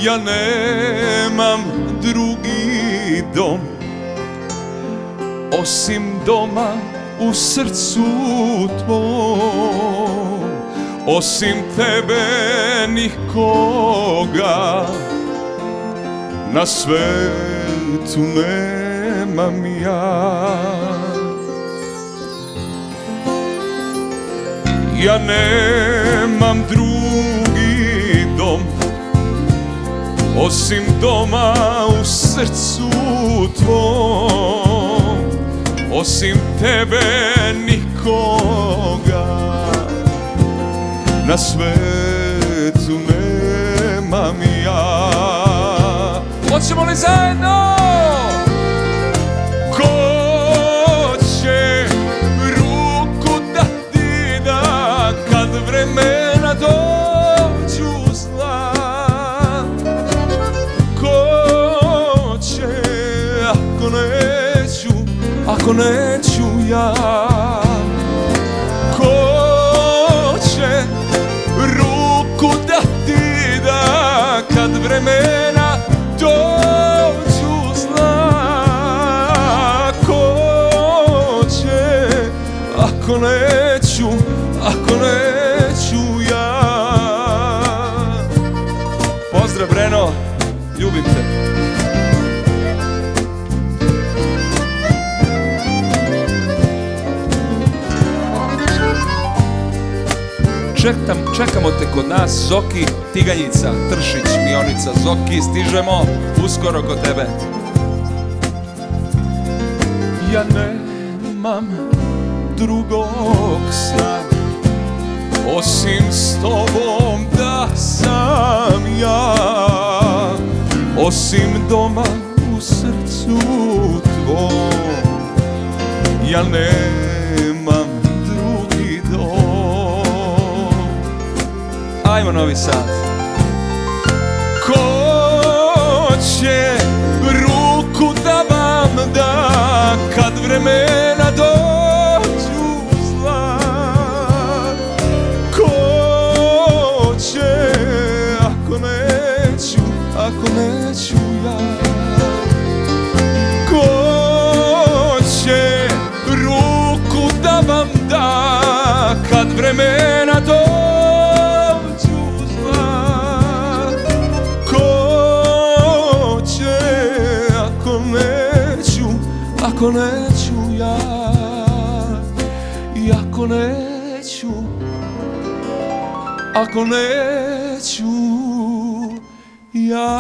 Ja nemam drugi dom osim doma u srcu tvom. Osim tebe nikoga na svetu nemam ja. Ja nemam drugi dom osim doma u srcu tvom. Osim tebe nikoga na svetu nemam ja. Hoćemo li zajedno? Ko će ruku dati da kad vremena dođu zla? Ko će ako neću ja? Ko će ruku dati da kad vremena dođu zla? Ko će ako neću ja? Pozdrav Breno, ljubim te. Čekamo te kod nas, Zoki, Tiganjica, Tršić, Mionica, Zoki, stižemo uskoro kod tebe. Ja nemam drugog sna osim s tobom da sam ja. Osim doma u srcu tvom, ja nemam drugi dom. Ajmo Novi Sad. Ko će ruku da vam da kad vremena dođu zla? Ko će ako neću ja? Ko će ruku da vam da kad vremena dođu? Ako neću ja, i ako neću ja.